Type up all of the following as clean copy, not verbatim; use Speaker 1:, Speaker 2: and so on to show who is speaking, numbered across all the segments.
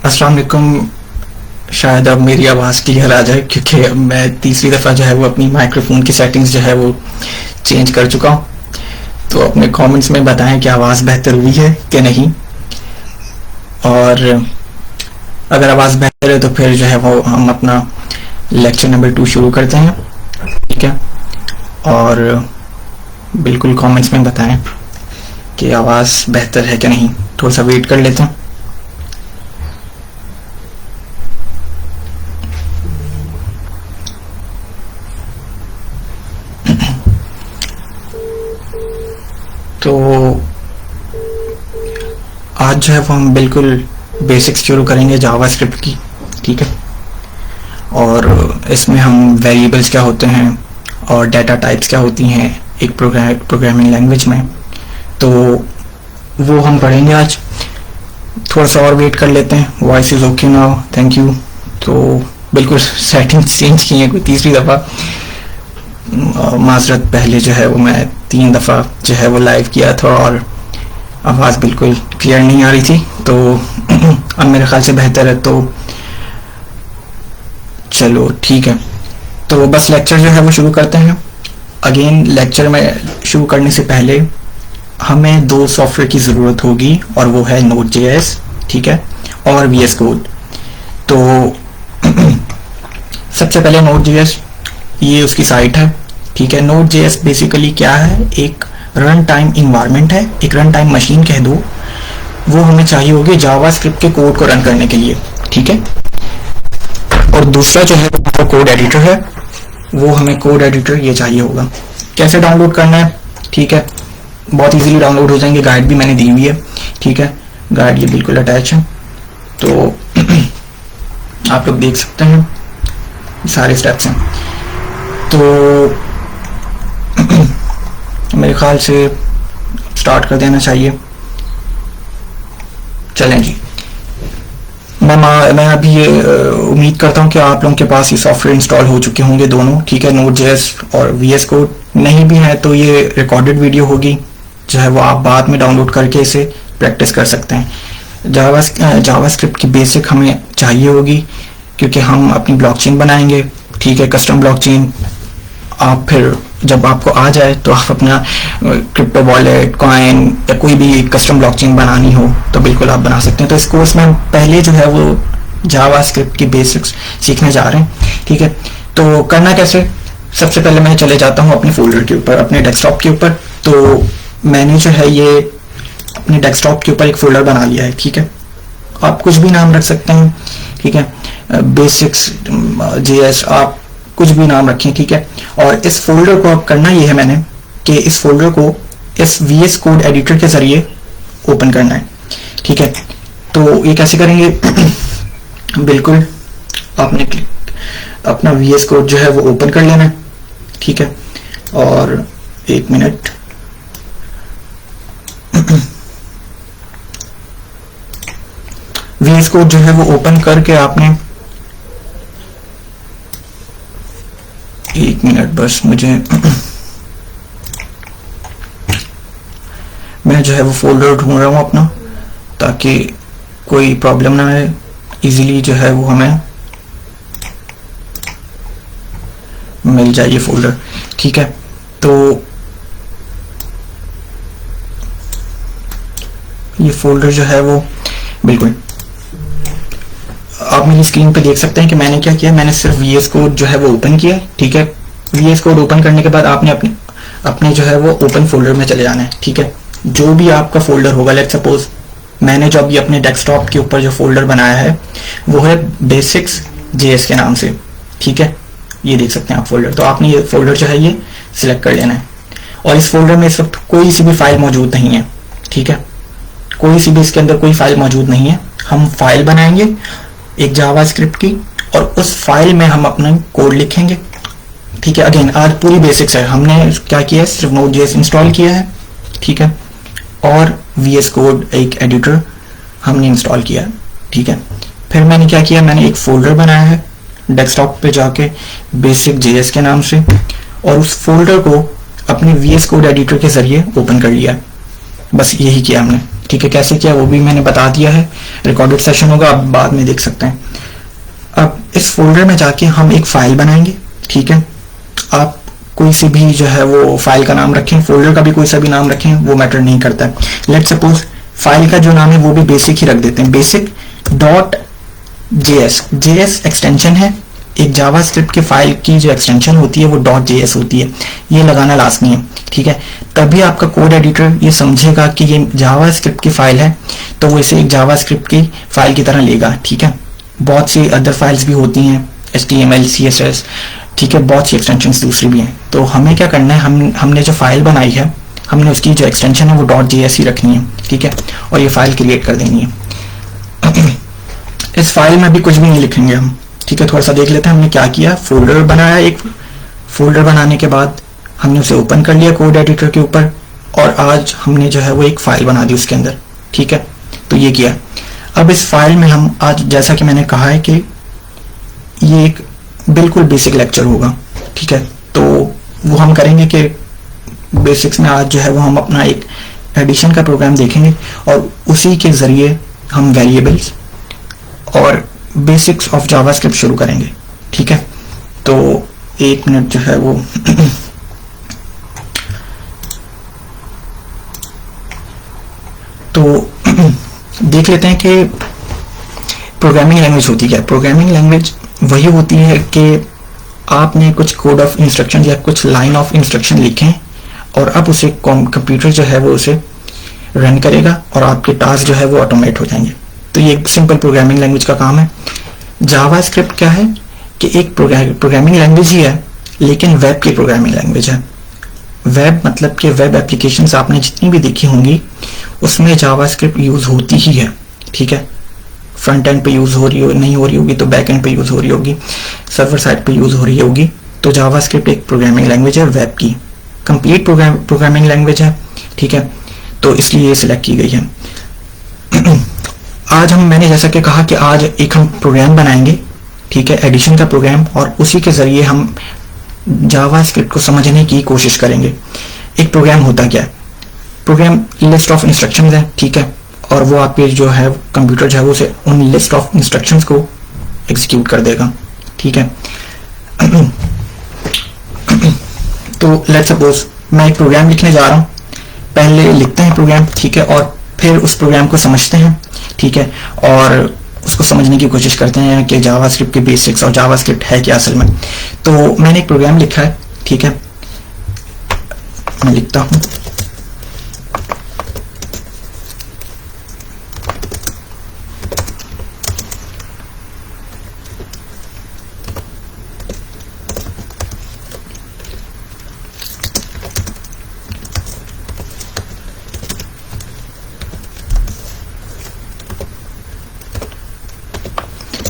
Speaker 1: अस्सलाम वालेकुम। शायद अब मेरी आवाज़ क्लियर आ जाए क्योंकि अब मैं तीसरी दफ़ा जो है वो अपनी माइक्रोफोन की सेटिंग्स जो है वो चेंज कर चुका हूँ। तो अपने कमेंट्स में बताएं कि आवाज़ बेहतर हुई है कि नहीं, और अगर आवाज़ बेहतर है तो फिर जो है वो हम अपना लेक्चर नंबर 2 शुरू करते हैं। ठीक है, और बिल्कुल कमेंट्स में बताएं कि आवाज़ बेहतर है कि नहीं। थोड़ा सा वेट कर लेते हैं। तो आज जो है वो हम बिल्कुल बेसिक्स शुरू करेंगे जावास्क्रिप्ट की। ठीक है, और इसमें हम वेरिएबल्स क्या होते हैं और डाटा टाइप्स क्या होती हैं एक प्रोग्रामिंग लैंग्वेज में, तो वो हम पढ़ेंगे आज। थोड़ा सा और वेट कर लेते हैं। Voice is okay now, thank you. तो बिल्कुल सेटिंग्स चेंज की हैं कोई तीसरी दफ़ा। माजरत, पहले जो है वो मैं 3 दफ़ा जो है वो लाइव किया था और आवाज़ बिल्कुल क्लियर नहीं आ रही थी। तो अब मेरे ख्याल से बेहतर है। तो चलो ठीक है, तो बस लेक्चर जो है वो शुरू करते हैं। अगेन लेक्चर में शुरू करने से पहले हमें 2 सॉफ्टवेयर की ज़रूरत होगी और वो है Node.js, ठीक है, और VS कोड। तो सबसे पहले Node.js, ये उसकी साइट है। ठीक है, Node.js बेसिकली क्या है, एक रन टाइम इन्वायरमेंट है, एक रन टाइम मशीन कह दो। वो हमें चाहिए होगी जावास्क्रिप्ट के कोड को रन करने के लिए। ठीक है, और दूसरा जो है वो कोड एडिटर है, वो हमें कोड एडिटर ये चाहिए होगा। कैसे डाउनलोड करना है, ठीक है, बहुत इजीली डाउनलोड हो जाएंगे। गाइड भी मैंने दी हुई है। ठीक है, गाइड ये बिल्कुल अटैच है, तो आप लोग देख सकते हैं, सारे स्टेप्स हैं। तो मेरे ख्याल से स्टार्ट कर देना चाहिए। चलें जी, मैं अभी उम्मीद करता हूँ कि आप लोगों के पास ये सॉफ्टवेयर इंस्टॉल हो चुके होंगे दोनों। ठीक है, Node.js और VS कोड। नहीं भी है तो ये रिकॉर्डेड वीडियो होगी जो है वो आप बाद में डाउनलोड करके इसे प्रैक्टिस कर सकते हैं। जावास्क्रिप्ट की बेसिक हमें चाहिए होगी क्योंकि हम अपनी ब्लॉकचेन बनाएंगे। ठीक है, कस्टम ब्लॉकचेन। आप फिर जब आपको आ जाए तो आप अपना क्रिप्टो वॉलेट, कॉइन या कोई भी कस्टम ब्लॉकचेन बनानी हो तो बिल्कुल आप बना सकते हैं। तो इस कोर्स में हम पहले जो है वो जावास्क्रिप्ट की बेसिक्स सीखने जा रहे हैं। ठीक है, तो करना कैसे, सबसे पहले मैं चले जाता हूँ अपने फोल्डर के ऊपर, अपने डेस्कटॉप के ऊपर। तो मैंने जो है ये अपने डेस्कटॉप के ऊपर एक फोल्डर बना लिया है। ठीक है, आप कुछ भी नाम रख सकते हैं। ठीक है, बेसिक्स JS, आप कुछ भी नाम रखें। ठीक है, और इस फोल्डर को अब करना ये है मैंने कि इस फोल्डर को इस VS कोड एडिटर के जरिए ओपन करना है। ठीक है, तो ये कैसे करेंगे बिल्कुल आपने अपना VS कोड जो है वो ओपन कर लेना है। ठीक है, और 1 मिनट, VS कोड जो है वो ओपन करके आपने 1 मिनट बस मुझे मैं जो है वो फोल्डर ढूंढ रहा हूँ अपना, ताकि कोई प्रॉब्लम ना आए। इजीली जो है वो हमें मिल जाए ये फोल्डर। ठीक है, तो ये फोल्डर जो है वो बिल्कुल आप मेरी स्क्रीन पे देख सकते हैं कि मैंने क्या किया। मैंने सिर्फ VS कोड जो है वो ओपन किया। ठीक है, VS कोड ओपन करने के बाद आपने अपने जो है वो ओपन फोल्डर में चले जाना है। ठीक है, जो भी आपका फोल्डर होगा, लेट्स सपोज मैंने जो अभी अपने डेस्कटॉप के ऊपर जो फोल्डर बनाया है वो है बेसिक्स JS के नाम से। ठीक है, ये देख सकते हैं आप फोल्डर। तो आपने ये फोल्डर जो है ये सिलेक्ट कर लेना है, और इस फोल्डर में इस वक्त कोई सी भी फाइल मौजूद नहीं है। ठीक है, कोई सी भी इसके अंदर कोई फाइल मौजूद नहीं है। हम फाइल बनाएंगे एक जावास्क्रिप्ट की, और उस फाइल में हम अपना कोड लिखेंगे। ठीक है, अगेन आज पूरी बेसिक्स है। हमने क्या किया है, सिर्फ Node.js इंस्टॉल किया है। ठीक है, और VS कोड एक एडिटर हमने इंस्टॉल किया है। ठीक है, फिर मैंने क्या किया, मैंने एक फोल्डर बनाया है डेस्कटॉप पे जाके बेसिक JS के नाम से, और उस फोल्डर को अपने VS कोड एडिटर के जरिए ओपन कर लिया। बस यही किया हमने। ठीक है, कैसे किया वो भी मैंने बता दिया है, रिकॉर्डेड सेशन होगा, आप बाद में देख सकते हैं। अब इस फोल्डर में जाके हम एक फाइल बनाएंगे, ठीक है। आप कोई सी भी जो है वो फाइल का नाम रखें, फोल्डर का भी कोई सा भी नाम रखें, वो मैटर नहीं करता है। लेट सपोज फाइल का जो नाम है वो भी बेसिक ही रख देते हैं, basic dot JS. JS extension है, एक जावास्क्रिप्ट की फाइल की जो एक्सटेंशन होती है वो डॉट जेएस होती है, ये लगाना लाजमी है, ठीक है। तभी आपका कोड एडिटर ये समझेगा कि ये जावास्क्रिप्ट की फाइल है, तो वो इसे एक जावास्क्रिप्ट की फाइल की तरह लेगा, ठीक है। बहुत सी अदर फाइल्स भी होती हैं, HTML, CSS, ठीक है, बहुत सी एक्सटेंशंस दूसरी भी हैं। तो हमें क्या करना है, हमने जो फाइल बनाई है, हमने उसकी जो एक्सटेंशन है वो डॉट जेएस ही रखनी है, ठीक है, और ये फाइल क्रिएट कर देनी है। इस फाइल में भी कुछ भी नहीं लिखेंगे हम, ठीक है। थोड़ा सा देख लेते हैं हमने क्या किया। फोल्डर बनाया, एक फोल्डर बनाने के बाद हमने उसे ओपन कर लिया कोड एडिटर के ऊपर, और आज हमने जो है वो एक फाइल बना दी उसके अंदर, ठीक है। तो ये किया। अब इस फाइल में हम आज, जैसा कि मैंने कहा है कि ये एक बिल्कुल बेसिक लेक्चर होगा, ठीक है। तो वो हम करेंगे कि बेसिक्स में आज जो है वो हम अपना एक एडिशन का प्रोग्राम देखेंगे, और उसी के जरिए हम वेरिएबल्स और बेसिक्स ऑफ जावास्क्रिप्ट शुरू करेंगे, ठीक है। तो एक मिनट जो है वो तो देख लेते हैं कि प्रोग्रामिंग लैंग्वेज होती क्या है। प्रोग्रामिंग लैंग्वेज वही होती है कि आपने कुछ कोड ऑफ इंस्ट्रक्शन या कुछ लाइन ऑफ इंस्ट्रक्शन लिखे हैं, और अब उसे कंप्यूटर जो है वो उसे रन करेगा और आपके टास्क जो है वो ऑटोमेट हो जाएंगे। तो ये एक सिंपल प्रोग्रामिंग लैंग्वेज का काम है। जावास्क्रिप्ट क्या है कि एक प्रोग्रामिंग लैंग्वेज ही है, लेकिन वेब की प्रोग्रामिंग लैंग्वेज है। वेब मतलब कि वेब एप्लीकेशंस आपने जितनी भी देखी होंगी उसमें जावास्क्रिप्ट यूज होती ही है, ठीक है। फ्रंट एंड पे यूज हो रही हो, नहीं हो रही होगी तो बैक एंड पे यूज हो रही होगी, सर्वर साइड पे यूज हो रही होगी। तो जावास्क्रिप्ट एक प्रोग्रामिंग लैंग्वेज है, वेब की कंप्लीट प्रोग्रामिंग लैंग्वेज है, ठीक है। तो इसलिए ये सिलेक्ट की गई है। आज मैंने जैसा कि कहा कि आज एक हम प्रोग्राम बनाएंगे, ठीक है, एडिशन का प्रोग्राम, और उसी के जरिए हम जावास्क्रिप्ट को समझने की कोशिश करेंगे। एक प्रोग्राम होता क्या है? प्रोग्राम लिस्ट ऑफ इंस्ट्रक्शंस है, ठीक है, और वो आपके जो है कंप्यूटर जो है वो उसे उन लिस्ट ऑफ इंस्ट्रक्शंस को एग्जीक्यूट कर देगा, ठीक है। तो लेट्स सपोज मैं एक प्रोग्राम लिखने जा रहा हूँ। पहले लिखते हैं प्रोग्राम, ठीक है, और फिर उस प्रोग्राम को समझते हैं, ठीक है, और उसको समझने की कोशिश करते हैं कि जावास्क्रिप्ट के बेसिक्स और जावास्क्रिप्ट है क्या असल में। तो मैंने एक प्रोग्राम लिखा है, ठीक है, मैं लिखता हूं।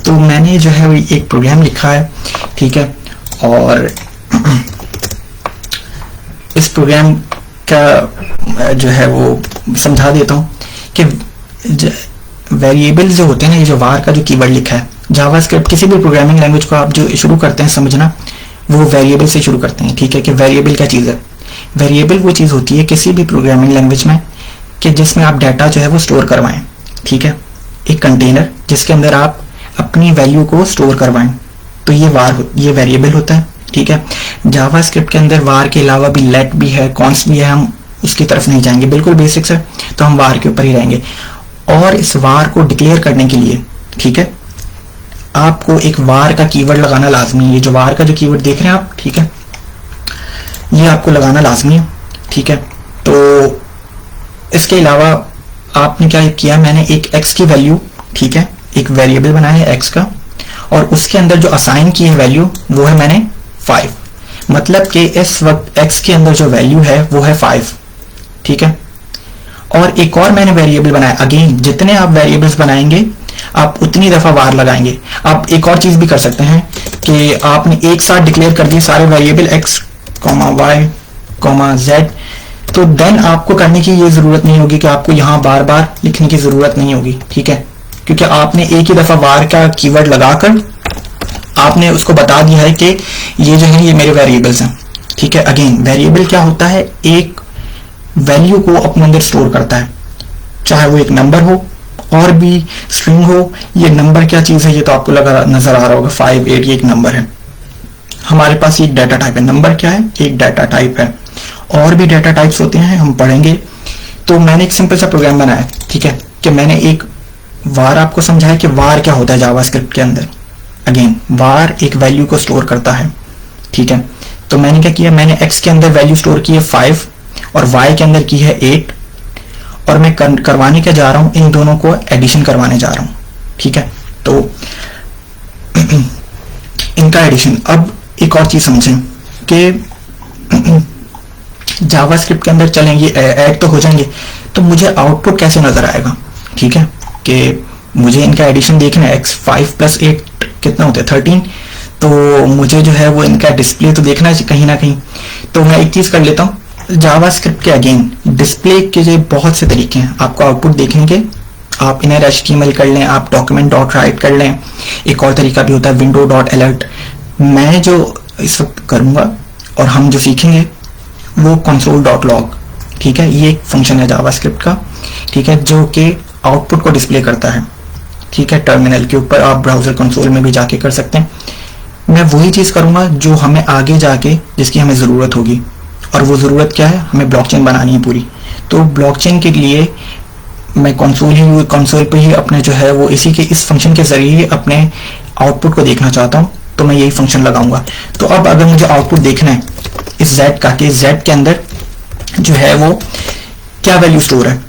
Speaker 1: तो मैंने जो है एक प्रोग्राम लिखा है, ठीक है, और इस प्रोग्राम का जो है वो समझा देता हूँ कि वेरिएबल जो होते हैं ना, ये जो var का जो कीवर्ड लिखा है, जावास्क्रिप्ट किसी भी प्रोग्रामिंग लैंग्वेज को आप जो शुरू करते हैं समझना, वो वेरिएबल से शुरू करते हैं, ठीक है। कि वेरिएबल क्या चीज़ है? वेरिएबल वो चीज़ होती है किसी भी प्रोग्रामिंग लैंग्वेज में कि जिसमें आप डाटा जो है वो स्टोर करवाएं, ठीक है, एक कंटेनर जिसके अंदर आप अपनी वैल्यू को स्टोर करवाएं, तो ये वेरिएबल होता है, ठीक है। जावास्क्रिप्ट के अंदर var के अलावा भी let भी है, const भी है, हम उसकी तरफ नहीं जाएंगे, बिल्कुल बेसिक्स है, तो हम var के ऊपर ही रहेंगे। और इस var को डिक्लेयर करने के लिए, ठीक है, आपको एक var का कीवर्ड लगाना लाजमी है। ये जो var का जो कीवर्ड देख रहे हैं आप, ठीक है, ये आपको लगाना लाजमी है, ठीक है। तो इसके अलावा आपने क्या किया, मैंने एक x की वैल्यू, ठीक है, एक वेरिएबल बनाया है x का, और उसके अंदर जो असाइन की है वैल्यू वो है मैंने 5, मतलब कि इस वक्त x के अंदर जो वैल्यू है वो है 5, ठीक है। और एक और मैंने वेरिएबल बनाया, अगेन जितने आप वेरिएबल्स बनाएंगे आप उतनी दफा var लगाएंगे। आप एक और चीज भी कर सकते हैं कि आपने एक साथ डिक्लेयर कर दिए सारे वेरिएबल x, y, z, तो देन आपको करने की ये जरूरत नहीं होगी कि आपको यहाँ बार बार लिखने की जरूरत नहीं होगी, ठीक है, क्योंकि आपने एक ही दफा var का कीवर्ड लगाकर आपने उसको बता दिया है कि ये जो है ये मेरे वेरिएबल्स हैं, ठीक है। अगेन वेरिएबल क्या होता है? एक वैल्यू को अपने अंदर स्टोर करता है, चाहे वो एक नंबर हो और भी स्ट्रिंग हो। ये नंबर क्या चीज़ है ये तो आपको लगा नजर आ रहा होगा, 5 8 ये एक नंबर है। हमारे पास एक डाटा टाइप है, नंबर क्या है, एक डाटा टाइप है। और भी डाटा टाइप्स होते हैं, हम पढ़ेंगे। तो मैंने एक सिंपल सा प्रोग्राम बनाया, ठीक है, कि मैंने एक वार आपको समझाया कि वार क्या होता है जावास्क्रिप्ट के अंदर। अगेन वार एक वैल्यू को स्टोर करता है, ठीक है। तो मैंने क्या किया, मैंने x के अंदर वैल्यू स्टोर की है 5 और y के अंदर की है 8, और मैं करवाने क्या जा रहा हूं, इन दोनों को एडिशन करवाने जा रहा हूं, ठीक है। तो इनका एडिशन। अब एक और चीज समझें कि जावास्क्रिप्ट के अंदर चलेंगे, ऐड तो हो जाएंगे, तो मुझे आउटपुट कैसे नजर आएगा, ठीक है, कि मुझे इनका एडिशन देखना है। x 5 + 8 कितना होता है 13, तो मुझे जो है वो इनका डिस्प्ले तो देखना है कहीं ना कहीं। तो मैं एक चीज कर लेता हूँ, जावास्क्रिप्ट के अगेन डिस्प्ले के जो बहुत से तरीके हैं आपको आउटपुट देखने के। आप इनर HTML कर लें, आप document.write कर लें, एक और तरीका भी होता है window.alert। मैं जो इस वक्त करूंगा और हम जो सीखेंगे वो console.log, ठीक है, ये एक फंक्शन है जावास्क्रिप्ट का, ठीक है, जो कि आउटपुट को डिस्प्ले करता है, ठीक है, टर्मिनल के ऊपर। आप ब्राउजर कंसोल में भी जाके कर सकते हैं। मैं वही चीज करूंगा जो हमें आगे जाके जिसकी हमें जरूरत होगी, और वो जरूरत क्या है, हमें ब्लॉकचेन बनानी है पूरी। तो ब्लॉकचेन के लिए मैं कंसोल पे ही अपने जो है वो इसी के इस फंक्शन के जरिए ही अपने आउटपुट को देखना चाहता हूं, तो मैं यही फंक्शन लगाऊंगा। तो अब अगर मुझे आउटपुट देखना है इस z का, कि z के अंदर जो है वो क्या वैल्यू स्टोर है,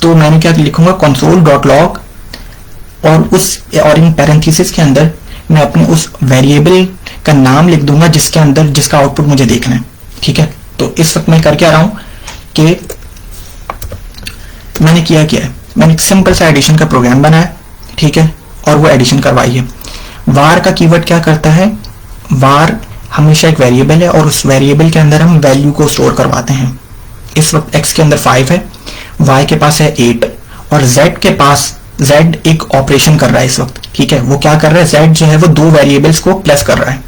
Speaker 1: तो मैंने क्या लिखूंगा console.log, और इन पैरेंथेसिस के अंदर मैं अपने उस वेरिएबल का नाम लिख दूंगा जिसके अंदर जिसका आउटपुट मुझे देखना है, ठीक है। तो इस वक्त मैं करके आ रहा हूं कि मैंने किया क्या है, मैंने एक सिंपल सा एडिशन का प्रोग्राम बनाया, ठीक है, और वो एडिशन करवाई है। वार का कीवर्ड क्या करता है, वार हमेशा एक वेरिएबल है और उस वेरिएबल के अंदर हम वैल्यू को स्टोर करवाते हैं। इस वक्त x के अंदर 5 है, y के पास है 8, और z के पास z एक ऑपरेशन कर रहा है इस वक्त, ठीक है। वो क्या कर रहा है, z जो है वो दो वेरिएबल्स को प्लस कर रहा है,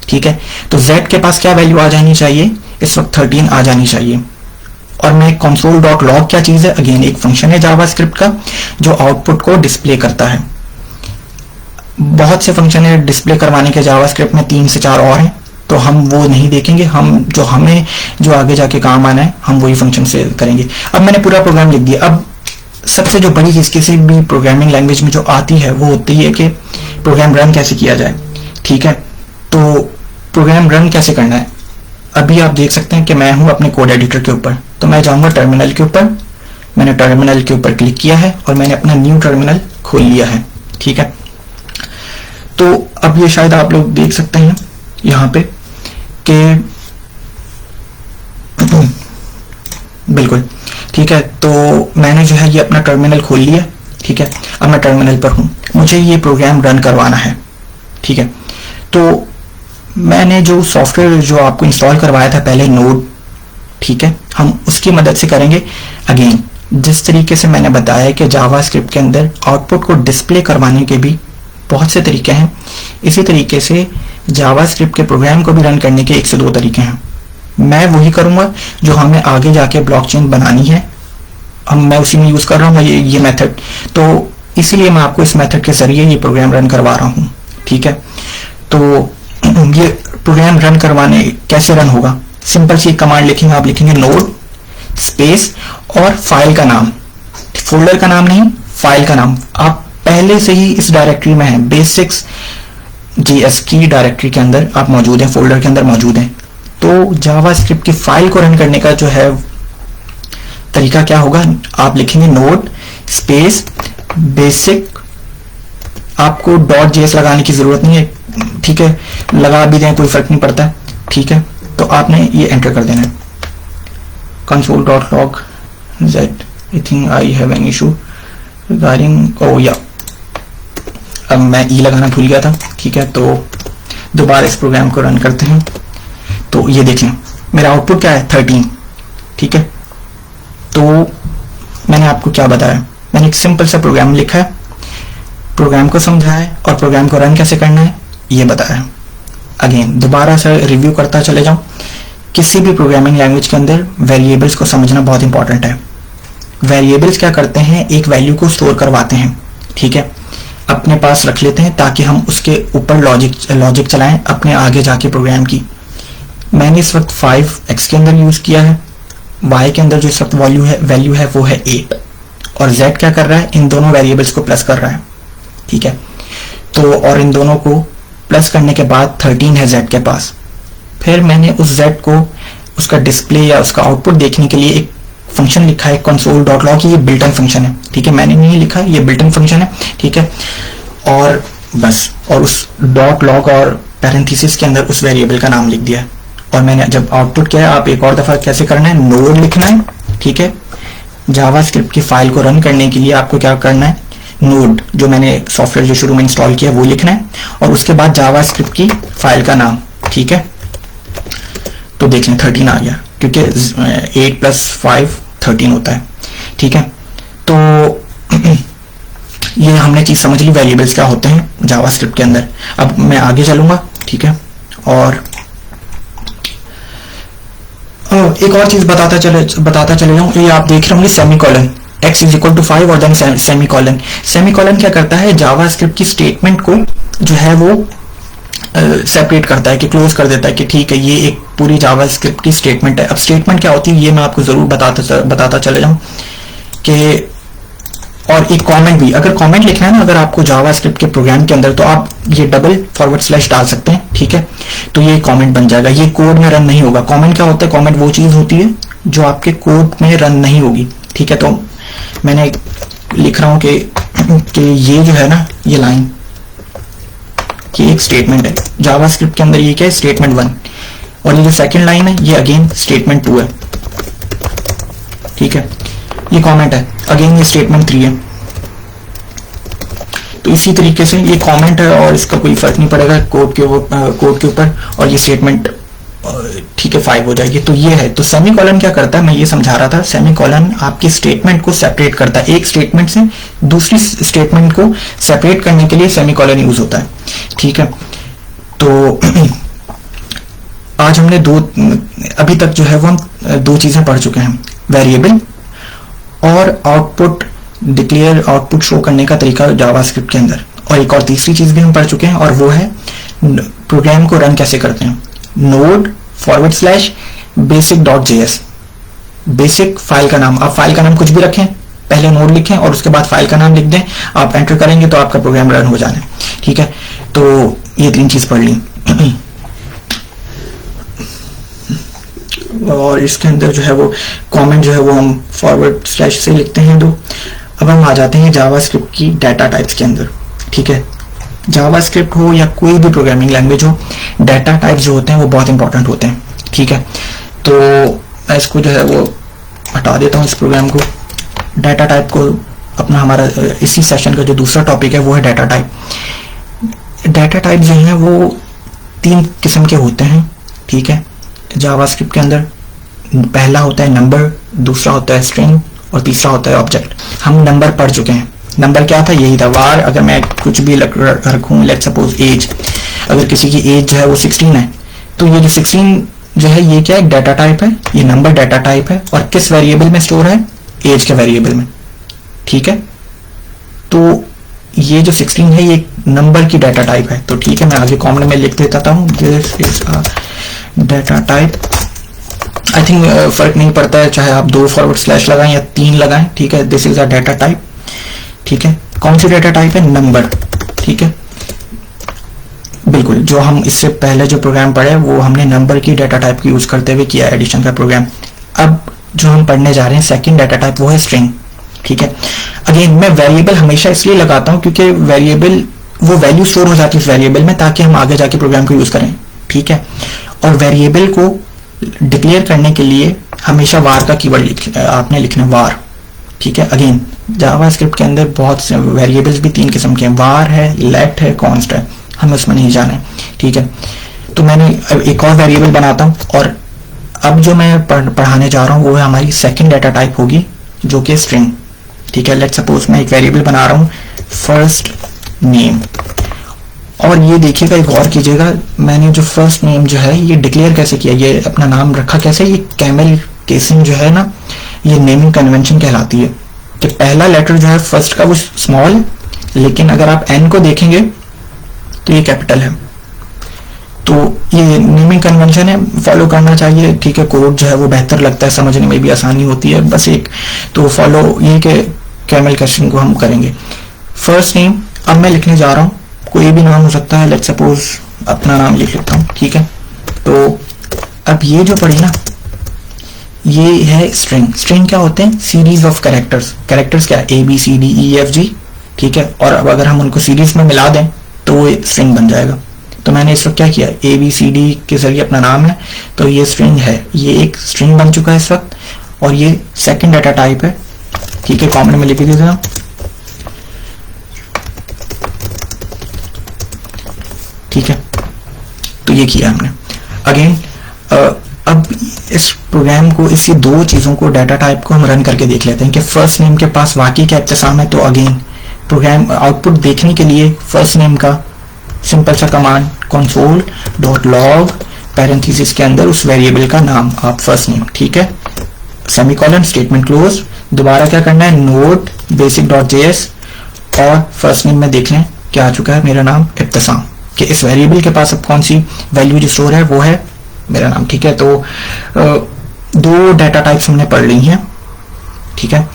Speaker 1: ठीक है। तो z के पास क्या वैल्यू आ जानी चाहिए, इस वक्त 13 आ जानी चाहिए। और मैं console.log क्या चीज है, अगेन एक फंक्शन है जावास्क्रिप्ट का जो आउटपुट को डिस्प्ले करता है। बहुत से फंक्शन है डिस्प्ले करवाने के जावास्क्रिप्ट में, 3 से 4 और हैं, तो हम वो नहीं देखेंगे। हमें जो आगे जाके काम आना है हम वही फंक्शन से करेंगे। अब मैंने पूरा प्रोग्राम लिख दिया। अब सबसे जो बड़ी चीज किसी भी प्रोग्रामिंग लैंग्वेज में जो आती है वो होती है कि प्रोग्राम रन कैसे किया जाए, ठीक है। तो प्रोग्राम रन कैसे करना है, अभी आप देख सकते हैं कि मैं हूं अपने कोड एडिटर के ऊपर, तो मैं जाऊंगा टर्मिनल के ऊपर। मैंने टर्मिनल के ऊपर क्लिक किया है और मैंने अपना न्यू टर्मिनल खोल लिया है, ठीक है। तो अब ये शायद आप लोग देख सकते हैं यहाँ पे कि बिल्कुल ठीक है। तो मैंने जो है ये अपना टर्मिनल खोल लिया, ठीक है। अब मैं टर्मिनल पर हूं, मुझे ये प्रोग्राम रन करवाना है, ठीक है। तो मैंने जो सॉफ्टवेयर जो आपको इंस्टॉल करवाया था पहले, नोड, ठीक है, हम उसकी मदद से करेंगे। अगेन जिस तरीके से मैंने बताया कि जावास्क्रिप्ट के अंदर आउटपुट को डिस्प्ले करवाने के भी बहुत से तरीके हैं, इसी तरीके से जावास्क्रिप्ट के प्रोग्राम को भी रन करने के 1 से 2 तरीके हैं। मैं वही करूंगा जो हमें आगे जाके ब्लॉकचेन बनानी है, मैं उसी में यूज कर रहा हूँ ये मेथड। तो इसीलिए मैं आपको इस मेथड के जरिए ये प्रोग्राम रन करवा रहा हूँ, ठीक है। तो ये प्रोग्राम रन करवाने कैसे रन होगा, सिंपल सी कमांड लिखेंगे, आप लिखेंगे नोड स्पेस और फाइल का नाम, फोल्डर का नाम नहीं, फाइल का नाम। आप पहले से ही इस डायरेक्टरी में है, बेसिक्स JS की डायरेक्टरी के अंदर आप मौजूद हैं, फोल्डर के अंदर मौजूद हैं। तो जावास्क्रिप्ट की फाइल को रन करने का जो है तरीका क्या होगा, आप लिखेंगे नोड स्पेस बेसिक, आपको .js लगाने की जरूरत नहीं है, ठीक है, लगा भी दें कोई फर्क नहीं पड़ता, ठीक है। तो आपने ये एंटर कर देना है console.log z, I think I have an issue regarding, oh yeah, अब मैं ई लगाना भूल गया था, ठीक है। तो दोबारा इस प्रोग्राम को रन करते हैं। तो ये देखें मेरा आउटपुट क्या है 13, ठीक है। तो मैंने आपको क्या बताया, मैंने एक सिंपल सा प्रोग्राम लिखा है, प्रोग्राम को समझाया है और प्रोग्राम को रन कैसे करना है ये बताया। अगेन दोबारा से रिव्यू करता चले जाऊं, किसी भी प्रोग्रामिंग लैंग्वेज के अंदर वेरिएबल्स को समझना बहुत इंपॉर्टेंट है। वेरिएबल्स क्या करते हैं, एक वैल्यू को स्टोर करवाते हैं, ठीक है, अपने पास रख लेते हैं ताकि हम उसके ऊपर लॉजिक चलाएं अपने आगे जाके प्रोग्राम की। मैंने इस वक्त 5x के अंदर यूज किया है, y के अंदर जो इस वक्त वैल्यू है वो है 8, और z क्या कर रहा है, इन दोनों वेरिएबल्स को प्लस कर रहा है, ठीक है। तो और इन दोनों को प्लस करने के बाद 13 है z के पास। फिर मैंने उस z को उसका डिस्प्ले या उसका आउटपुट देखने के लिए एक फंक्शन लिखा है console.log, ये बिल्ट इन फंक्शन है, ठीक है, मैंने नहीं लिखा, ये बिल्ट इन फंक्शन है, ठीक है। और बस, और उस .log और पैरेंथेसिस के अंदर उस वेरिएबल का नाम लिख दिया। और मैंने जब आउटपुट किया, आप एक और दफा कैसे करना है, नोड लिखना है, ठीक है। जावास्क्रिप्ट की फाइल को रन करने के लिए आपको क्या करना है, नोड जो मैंने सॉफ्टवेयर जो शुरू में इंस्टॉल किया वो लिखना है, और उसके बाद जावास्क्रिप्ट की फाइल का नाम, ठीक है। तो देख लें 13 आ गया, क्योंकि 8 + 5 13 होता है, ठीक है। तो ये हमने चीज समझ ली वेरिएबल्स क्या होते हैं जावास्क्रिप्ट के अंदर। अब मैं आगे चलूंगा, ठीक है, और एक और चीज बताता चले जाऊं। ये आप देख रहे होंगे सेमीकोलन, x = 5 और देन सेमीकोलन। सेमीकोलन क्या करता है, जावास्क्रिप्ट की स्टेटमेंट को जो है वो सेपरेट करता है, कि क्लोज कर देता है कि ठीक है, ये एक पूरी जावास्क्रिप्ट की स्टेटमेंट है। अब स्टेटमेंट क्या होती है ये मैं आपको जरूर बताता चले जाऊं कि, और एक कमेंट भी, अगर कमेंट लिखना है ना अगर आपको जावास्क्रिप्ट के प्रोग्राम के अंदर, तो आप ये $/ डाल सकते हैं, ठीक है। तो ये कमेंट बन जाएगा, ये कोड में रन नहीं होगा। कमेंट क्या होता है, कमेंट वो चीज होती है जो आपके कोड में रन नहीं होगी, ठीक है। तो मैंने लिख रहा हूं कि ये जो है ना, ये लाइन, ये एक स्टेटमेंट है जावास्क्रिप्ट के अंदर, ये क्या है, स्टेटमेंट 1, और ये जो सेकंड लाइन है ये अगेन स्टेटमेंट 2 है, ठीक है। ये कमेंट है, अगेन ये स्टेटमेंट 3 है। तो इसी तरीके से ये कमेंट है और इसका कोई फर्क नहीं पड़ेगा कोड के ऊपर, और ये स्टेटमेंट, ठीक है, 5 हो जाएगी। तो ये है। तो सेमीकोलन क्या करता है, मैं ये समझा रहा था, सेमीकोलन आपकी स्टेटमेंट को सेपरेट करता है, एक स्टेटमेंट से दूसरी स्टेटमेंट को सेपरेट करने के लिए सेमीकोलन यूज होता है, ठीक है। तो आज हमने अभी तक जो है वो हम 2 चीजें पढ़ चुके हैं, वेरिएबल और आउटपुट डिक्लेयर, आउटपुट शो करने का तरीका जावास्क्रिप्ट के अंदर, और एक और तीसरी चीज भी हम पढ़ चुके हैं, और वो है प्रोग्राम को रन कैसे करते हैं। node /basic.js, बेसिक फाइल का नाम, आप फाइल का नाम कुछ भी रखें, पहले नोड लिखें और उसके बाद फाइल का नाम लिख दें, आप एंटर करेंगे तो आपका प्रोग्राम रन हो जाना है, ठीक है। तो ये 3 चीज पढ़ ली। और इसके अंदर जो है वो कमेंट जो है वो हम // से लिखते हैं 2। अब हम आ जाते हैं जावास्क्रिप्ट की डाटा टाइप्स के अंदर, ठीक है। जावास्क्रिप्ट हो या कोई भी प्रोग्रामिंग लैंग्वेज हो, डाटा टाइप्स जो होते हैं वो बहुत इंपॉर्टेंट होते हैं, ठीक है। तो मैं इसको जो है वो हटा देता हूँ, इस प्रोग्राम को, डाटा टाइप को। अपना हमारा इसी सेशन का जो दूसरा टॉपिक है वो है डाटा टाइप। डाटा टाइप जो है वो 3 किस्म के होते हैं, ठीक है, जावास्क्रिप्ट के अंदर। पहला होता है नंबर, दूसरा होता है स्ट्रिंग, और तीसरा होता है ऑब्जेक्ट। हम नंबर पढ़ चुके हैं। नंबर क्या था, यही था, वार अगर मैं कुछ भी रखूं, लेट्स सपोज एज, अगर किसी की एज जो है वो 16 है, तो ये जो 16 जो है ये क्या है, डाटा टाइप है, ये नंबर डाटा टाइप है, और किस वेरिएबल में स्टोर है, एज के वेरिएबल में, ठीक है। तो ये जो 16 है ये नंबर की डाटा टाइप है। तो ठीक है, मैं आगे कॉमन में लिख देता हूँ, this is a data type. I think फर्क नहीं पड़ता है चाहे आप 2 / लगाएं या 3 लगाएं, ठीक है। This is a data type, ठीक है। कौन सी डाटा टाइप है, नंबर, ठीक है। बिल्कुल, जो हम इससे पहले जो प्रोग्राम पढ़े वो हमने नंबर की डाटा टाइप की यूज करते हुए किया एडिशन का प्रोग्राम। अब जो हम पढ़ने जा रहे हैं सेकंड डाटा टाइप वो है स्ट्रिंग, ठीक है। अगेन मैं वेरिएबल हमेशा इसलिए लगाता हूं क्योंकि वेरिएबल वो वैल्यू स्टोर हो जाती है उस वेरिएबल में, ताकि हम आगे जाके प्रोग्राम को यूज करें, ठीक है। और वेरिएबल को डिक्लेयर करने के लिए हमेशा वार का कीवर्ड आपने लिखना वार, ठीक है। अगेन जावास्क्रिप्ट के अंदर बहुत से वेरिएबल्स भी 3 किस्म के हैं, वार है, लेट है, कॉन्स्ट है, हमें उसमें नहीं जाना है, ठीक है। तो मैंने एक और वेरिएबल बनाता हूं, और अब जो मैं पढ़ाने जा रहा हूं वो है हमारी सेकंड डाटा टाइप होगी, जो कि स्ट्रिंग, ठीक है। लेट सपोज मैं एक वेरिएबल बना रहा हूं फर्स्ट नेम, और ये देखिएगा, एक और कीजिएगा, मैंने जो फर्स्ट नेम जो है ये डिक्लेयर कैसे किया, ये अपना नाम रखा कैसे, ये कैमल केसिंग जो है ना, ये नेमिंग कन्वेंशन कहलाती है कि पहला लेटर जो है फर्स्ट का वो स्मॉल है, लेकिन अगर आप एन को देखेंगे तो ये कैपिटल है। तो ये नेमिंग कन्वेंशन है, फॉलो करना चाहिए, ठीक है। कोड जो है वो बेहतर लगता है, समझने में भी आसानी होती है, बस एक तो फॉलो ये कि कैमल कैशिंग को हम करेंगे। फर्स्ट नेम अब मैं लिखने जा रहा हूँ, कोई भी नाम हो सकता है, लेट्स सपोज अपना नाम लिख लेता हूँ, ठीक है। तो अब ये जो पढ़ी ना, ये है स्ट्रिंग। स्ट्रिंग क्या होते हैं? Series of characters. कैरेक्टर्स क्या है? ABCDEFG, ठीक है। और अब अगर हम उनको सीरीज में मिला दें तो वो स्ट्रिंग बन जाएगा। तो मैंने इस वक्त क्या किया, ABCD के जरिए अपना नाम है, तो ये स्ट्रिंग है, ये एक स्ट्रिंग बन चुका है इस वक्त। और ये सेकंड डाटा टाइप है, ठीक है, कॉमन में लिख दीजिए, ठीक है। तो ये किया हमने। अगेन अब इस प्रोग्राम को, इसी दो चीजों को, डाटा टाइप को हम रन करके देख लेते हैं कि फर्स्ट नेम के पास वाकई क्या इब्तिसाम है। तो अगेन प्रोग्राम आउटपुट देखने के लिए फर्स्ट नेम का सिंपल सा कमांड console.log पैरेंथेसिस के अंदर उस वेरिएबल का नाम आप फर्स्ट नेम, ठीक है, सेमीकोलन, स्टेटमेंट क्लोज। दोबारा क्या करना है, नोट basic.js और फर्स्ट नेम में देख लें क्या आ चुका है, मेरा नाम इब्तिसाम, कि इस वेरिएबल के पास अब कौन सी वैल्यू जो स्टोर है वो है मेरा नाम, ठीक है। तो दो डाटा टाइप्स हमने पढ़ ली हैं, ठीक है,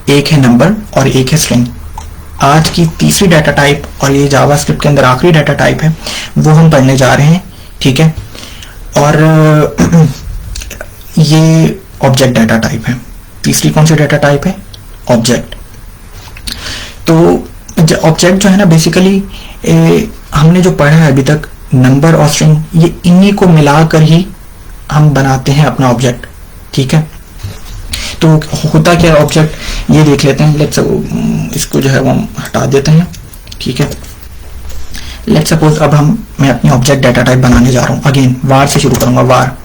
Speaker 1: एक है नंबर और एक है स्ट्रिंग। आज की तीसरी डाटा टाइप, और ये जावास्क्रिप्ट के अंदर आखिरी डाटा टाइप है, वो हम पढ़ने जा रहे हैं, ठीक है। और ये ऑब्जेक्ट डाटा टाइप है। तीसरी कौन सी डाटा टाइप है? ऑब्जेक्ट। तो ऑब्जेक्ट जो है ना, बेसिकली हमने जो पढ़ा है अभी तक, नंबर और स्ट्रिंग, ये इन्हीं को मिलाकर ही हम बनाते हैं अपना ऑब्जेक्ट, ठीक है। तो होता क्या है ऑब्जेक्ट, ये देख लेते हैं। लेट्स इसको जो है वो हम हटा देते हैं, ठीक है। लेट्स सपोज अब मैं अपनी ऑब्जेक्ट डाटा टाइप बनाने जा रहा हूँ। अगेन वार से शुरू करूंगा। वार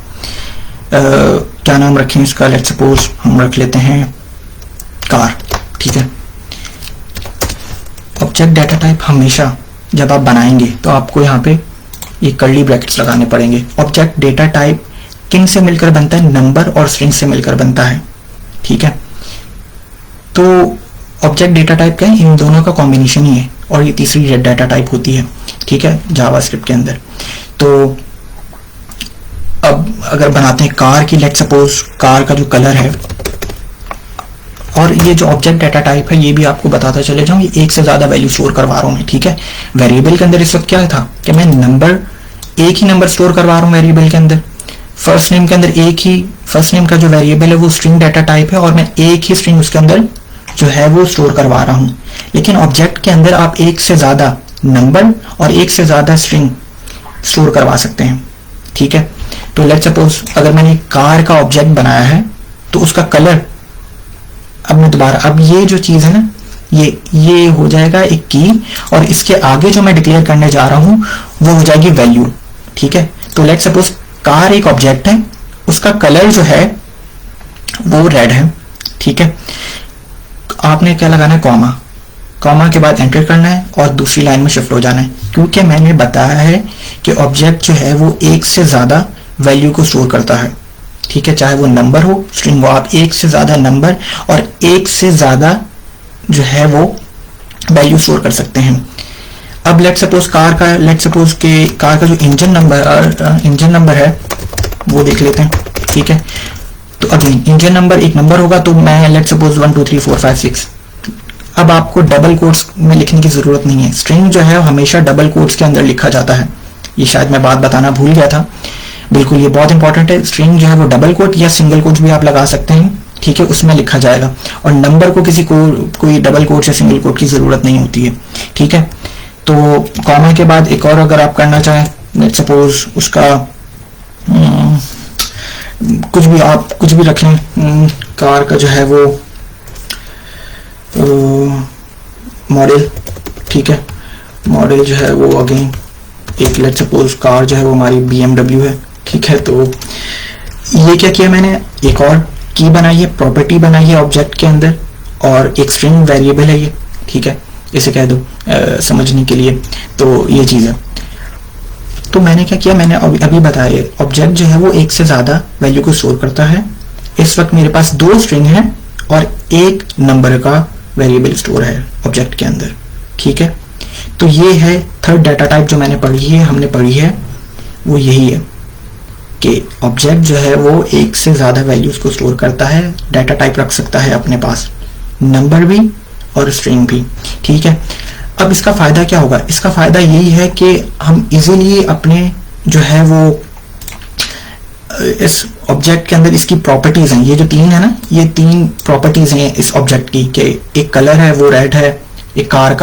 Speaker 1: क्या नाम रखें इसका? लेट्स सपोज हम रख लेते हैं कार, ठीक है। ऑब्जेक्ट डाटा टाइप हमेशा जब आप बनाएंगे तो आपको यहाँ पे ये कर्ली ब्रैकेट्स लगाने पड़ेंगे। ऑब्जेक्ट डेटा टाइप किन से मिलकर बनता है? नंबर और स्ट्रिंग से मिलकर बनता है, ठीक है। तो ऑब्जेक्ट डेटा टाइप क्या है? इन दोनों का कॉम्बिनेशन ही है, और ये तीसरी डाटा टाइप होती है, ठीक है, जावास्क्रिप्ट के अंदर। तो अब अगर बनाते हैं कार की, लेट्स सपोज कार का जो कलर है, और ये जो ऑब्जेक्ट डाटा टाइप है ये भी आपको बताता चले जाऊं, ये एक से ज्यादा वैल्यू स्टोर करवा रहा हूं मैं, ठीक है। वेरिएबल के अंदर इस वक्त क्या था कि मैं नंबर, एक ही नंबर स्टोर करवा रहा हूं वेरिएबल के अंदर। फर्स्ट नेम के अंदर एक ही, फर्स्ट नेम का जो वेरिएबल है वो स्ट्रिंग डाटा टाइप है, और मैं एक ही स्ट्रिंग उसके अंदर जो है वो स्टोर करवा रहा हूं। लेकिन ऑब्जेक्ट के अंदर आप एक से ज्यादा नंबर और एक से ज्यादा स्ट्रिंग स्टोर करवा सकते हैं, ठीक है। तो लेट्स सपोज अगर मैंने कार का ऑब्जेक्ट बनाया है तो उसका कलर, अब मैं दोबारा, अब ये जो चीज है ना, ये हो जाएगा एक की, और इसके आगे जो मैं डिक्लेयर करने जा रहा हूं वो हो जाएगी वैल्यू, ठीक है। तो लेट्स सपोज कार एक ऑब्जेक्ट है, उसका कलर जो है वो रेड है, ठीक है। आपने क्या लगाना है? कॉमा। कॉमा के बाद एंटर करना है और दूसरी लाइन में शिफ्ट हो जाना है, क्योंकि मैंने बताया है कि ऑब्जेक्ट जो है वो एक से ज्यादा वैल्यू को स्टोर करता है, ठीक है, चाहे वो नंबर हो, स्ट्रिंग हो। आप एक से ज्यादा नंबर और एक से ज्यादा जो है वो वैल्यू स्टोर कर सकते हैं। अब लेट्स सपोज कार का, लेट्स सपोज के कार का जो इंजन नंबर है वो देख लेते हैं, ठीक है। तो अगेन इंजन नंबर एक नंबर होगा, तो मैं लेट्स सपोज 1 2 3 4 5 6। अब आपको डबल कोट्स में लिखने की जरूरत नहीं है। स्ट्रिंग जो है हमेशा डबल कोट्स के अंदर लिखा जाता है, ये शायद मैं बात बताना भूल गया था, बिल्कुल ये बहुत इंपॉर्टेंट है। स्ट्रिंग जो है वो डबल कोट या सिंगल कोट भी आप लगा सकते हैं, ठीक है, उसमें लिखा जाएगा। और नंबर को किसी को कोई डबल कोट या सिंगल कोट की जरूरत नहीं होती है, ठीक है। तो कॉमा के बाद एक और अगर आप करना चाहें, लेट्स सपोज उसका कुछ भी, आप कुछ भी रख लें, कार का जो है वो मॉडल, ठीक है, मॉडल जो है वो अगेन एक, लेट्स सपोज कार जो है वो हमारी BMW है, ठीक है। तो ये क्या किया मैंने, एक और की बनाई है, प्रॉपर्टी बनाई है ऑब्जेक्ट के अंदर, और एक स्ट्रिंग वेरिएबल है ये, ठीक है, इसे कह दो समझने के लिए। तो ये चीज है। तो मैंने क्या किया, मैंने अभी बताया ऑब्जेक्ट जो है वो एक से ज्यादा वैल्यू को स्टोर करता है। इस वक्त मेरे पास 2 स्ट्रिंग है और 1 नंबर का वेरिएबल स्टोर है ऑब्जेक्ट के अंदर, ठीक है। तो ये है थर्ड डाटा टाइप जो हमने पढ़ी है वो यही है कि ऑब्जेक्ट जो है वो एक से ज्यादा वैल्यूज को स्टोर करता है, डाटा टाइप रख सकता है अपने पास, नंबर भी और स्ट्रिंग भी, ठीक है। अब इसका फायदा क्या होगा? इसका फायदा यही है कि हम इजीली अपने जो है वो इस ऑब्जेक्ट के अंदर इसकी प्रॉपर्टीज हैं, ये जो 3 है ना, ये 3 प्रॉपर्टीज हैं इस ऑब्जेक्ट की, कि एक कलर है वो रेड है, एक कार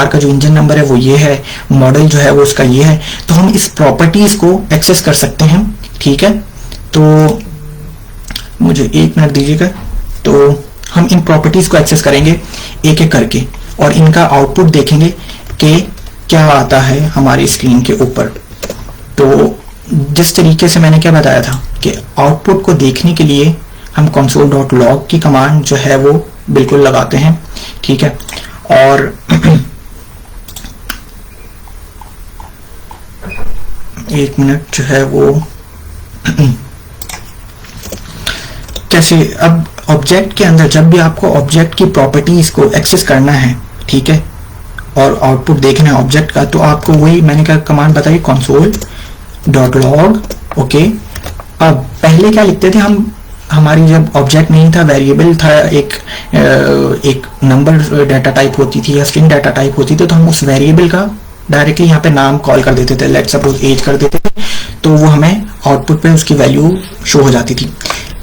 Speaker 1: का जो इंजन नंबर है वो ये है, मॉडल जो है वो उसका ये है। तो हम इस प्रॉपर्टीज को एक्सेस कर सकते हैं, ठीक है। तो मुझे 1 मिनट दीजिएगा। तो हम इन प्रॉपर्टीज को एक्सेस करेंगे एक एक करके और इनका आउटपुट देखेंगे कि क्या आता है हमारी स्क्रीन के ऊपर। तो जिस तरीके से मैंने क्या बताया था कि आउटपुट को देखने के लिए हम console.log की कमांड जो है वो बिल्कुल लगाते हैं, ठीक है। और एक मिनट जो है वो कैसे, अब ऑब्जेक्ट के अंदर जब भी आपको ऑब्जेक्ट की प्रॉपर्टीज को एक्सेस करना है, ठीक है, और आउटपुट देखना है ऑब्जेक्ट का, तो आपको वही मैंने क्या कमांड बताई, console.log, ओके। अब पहले क्या लिखते थे हम, हमारी जब ऑब्जेक्ट नहीं था, वेरिएबल था, एक नंबर डाटा टाइप होती थी या स्ट्रिंग डाटा टाइप होती थी, तो हम उस वेरिएबल का डायरेक्टली यहाँ पे नाम कॉल कर देते थे, लेट्स सपोज एज कर देते थे, तो वो हमें आउटपुट पे उसकी वैल्यू शो हो जाती थी।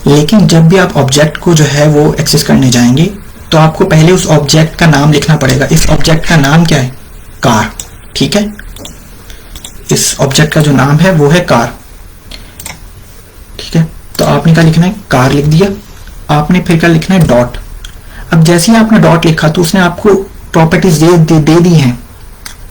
Speaker 1: लेकिन जब भी आप ऑब्जेक्ट को जो है वो एक्सेस करने जाएंगे तो आपको पहले उस ऑब्जेक्ट का नाम लिखना पड़ेगा। इस ऑब्जेक्ट का नाम क्या है? कार, ठीक है। इस ऑब्जेक्ट का जो नाम है वो है कार, ठीक है। तो आपने क्या लिखना है? कार लिख दिया। आपने फिर क्या लिखना है? डॉट। अब जैसे ही आपने डॉट लिखा तो उसने आपको प्रॉपर्टीज दे दी हैं,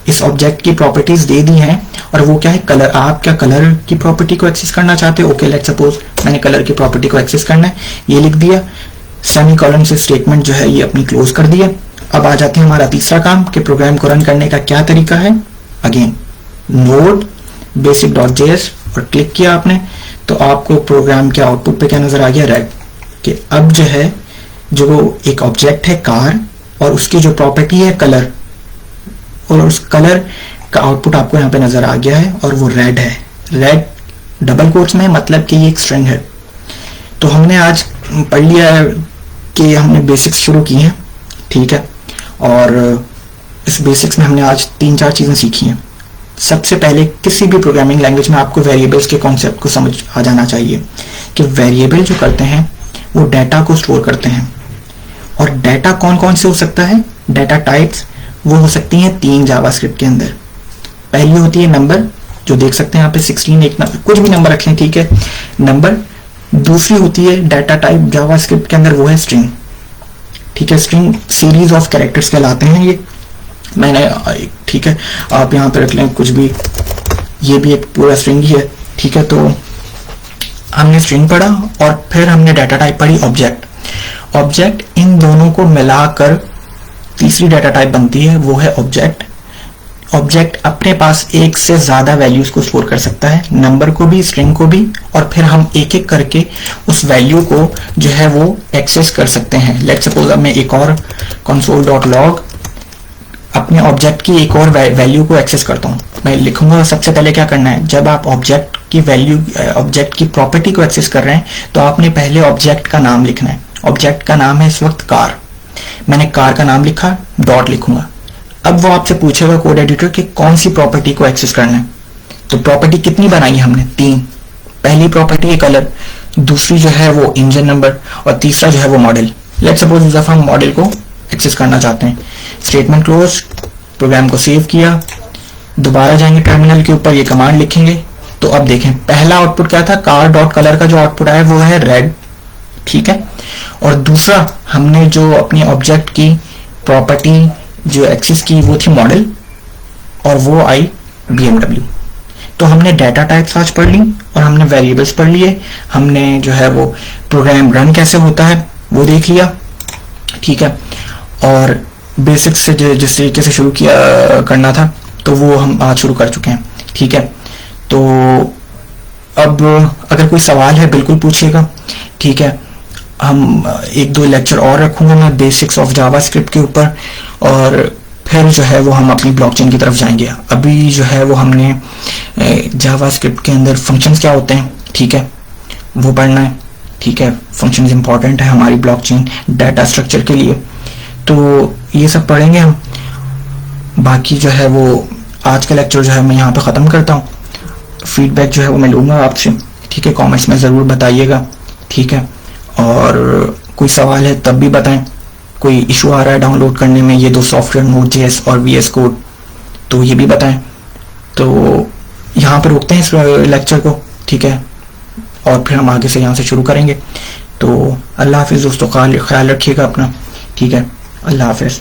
Speaker 1: इस ऑब्जेक्ट की प्रॉपर्टीज दे दी हैं। और वो क्या है? कलर। आप क्या कलर की प्रॉपर्टी को एक्सेस करना चाहते हो? ओके, लेट्स सपोज मैंने कलर की प्रॉपर्टी को एक्सेस करना है, ये लिख दिया। सेमीकोलन से स्टेटमेंट जो है ये अपनी क्लोज कर दिया। अब आ जाते हैं हमारा तीसरा काम कि प्रोग्राम को रन करने का क्या तरीका है। अगेन नोड basic.js और क्लिक किया आपने तो आपको प्रोग्राम के आउटपुट पे क्या नजर आ गया? रेड। कि अब जो है जो एक ऑब्जेक्ट है कार और उसकी जो प्रॉपर्टी है कलर, और उस कलर का आउटपुट आपको यहाँ पे नजर आ गया है और वो रेड है। रेड डबल कोट्स में, मतलब कि ये एक स्ट्रिंग है। तो हमने आज पढ़ लिया है कि हमने बेसिक्स शुरू की हैं, ठीक है। और इस बेसिक्स में हमने आज 3-4 चीजें सीखी हैं। सबसे पहले किसी भी प्रोग्रामिंग लैंग्वेज में आपको वेरिएबल्स के कॉन्सेप्ट को समझ आ जाना चाहिए कि वेरिएबल जो करते हैं वो डाटा को स्टोर करते हैं। और डाटा कौन कौन से हो सकता है? डाटा टाइप्स वो हो सकती हैं 3 जावास्क्रिप्ट के अंदर। पहली होती है नंबर, जो देख सकते हैं यहाँ पे 16, एक नंबर, कुछ भी नंबर रख लें, ठीक है, नंबर। दूसरी होती है डाटा टाइप जावास्क्रिप्ट के अंदर, वो है स्ट्रिंग, ठीक है। स्ट्रिंग सीरीज ऑफ कैरेक्टर्स कहलाते हैं ये, मैंने, ठीक है, आप यहाँ पे रख लें कुछ भी, ये भी एक पूरा स्ट्रिंग ही है, ठीक है। तो हमने स्ट्रिंग पढ़ा और फिर हमने डाटा टाइप पढ़ी ऑब्जेक्ट। ऑब्जेक्ट, इन दोनों को मिलाकर तीसरी डाटा टाइप बनती है, वो है ऑब्जेक्ट। ऑब्जेक्ट अपने पास एक से ज्यादा वैल्यूज को स्टोर कर सकता है, नंबर को भी, स्ट्रिंग को भी, और फिर हम एक एक करके उस वैल्यू को जो है वो एक्सेस कर सकते हैं। लेट्स सपोज अब मैं एक और console.log अपने ऑब्जेक्ट की एक और वैल्यू को एक्सेस करता हूं। मैं लिखूंगा सबसे पहले क्या करना है, जब आप ऑब्जेक्ट की वैल्यू, ऑब्जेक्ट की प्रॉपर्टी को एक्सेस कर रहे हैं तो आपने पहले ऑब्जेक्ट का नाम लिखना है। ऑब्जेक्ट का नाम है इस वक्त कार, मैंने कार का नाम लिखा, डॉट लिखूंगा। अब वो आपसे पूछेगा कोड एडिटर कि कौन सी प्रॉपर्टी को एक्सेस करना है। तो प्रॉपर्टी कितनी बनाई है हमने? 3। पहली प्रॉपर्टी है कलर, दूसरी जो है वो इंजन नंबर, और तीसरा जो है वो मॉडल। लेट्स सपोज इस दफा हम मॉडल को एक्सेस करना चाहते हैं। स्टेटमेंट क्लोज, प्रोग्राम को सेव किया, दोबारा जाएंगे टर्मिनल के ऊपर, ये कमांड लिखेंगे। तो अब देखें पहला आउटपुट क्या था? कार डॉट कलर का जो आउटपुट आया वो है रेड, ठीक है। और दूसरा हमने जो अपनी ऑब्जेक्ट की प्रॉपर्टी जो एक्सेस की वो थी मॉडल, और वो आई BMW। तो हमने डाटा टाइप्स आज पढ़ ली और हमने वेरिएबल्स पढ़ लिए, हमने जो है वो प्रोग्राम रन कैसे होता है वो देख लिया, ठीक है। और बेसिक्स से जिस तरीके से शुरू किया करना था तो वो हम आज शुरू कर चुके हैं, ठीक है। तो अब अगर कोई सवाल है बिल्कुल पूछिएगा, ठीक है। हम एक दो लेक्चर और रखूंगा मैं बेसिक्स ऑफ जावास्क्रिप्ट के ऊपर, और फिर जो है वो हम अपनी ब्लॉकचेन की तरफ जाएंगे। अभी जो है वो हमने जावास्क्रिप्ट के अंदर फंक्शंस क्या होते हैं, ठीक है, वो पढ़ना है। ठीक है, फंक्शंस इंपॉर्टेंट है हमारी ब्लॉकचेन डाटा स्ट्रक्चर के लिए, तो ये सब पढ़ेंगे हम। बाकी जो है वो आज का लेक्चर जो है मैं यहाँ पे ख़त्म करता हूँ। फीडबैक जो है वो मैं लूँगा आपसे, ठीक है, कमेंट्स में ज़रूर बताइएगा, ठीक है। और कोई सवाल है तब भी बताएं, कोई इशू आ रहा है डाउनलोड करने में ये दो सॉफ्टवेयर Node.js और VS कोड, तो ये भी बताएं। तो यहाँ पर रोकते हैं इस लेक्चर को, ठीक है, और फिर हम आगे से यहाँ से शुरू करेंगे। तो अल्लाह हाफिज़ दोस्तों, ख्याल रखिएगा अपना, ठीक है, अल्लाह हाफिज़।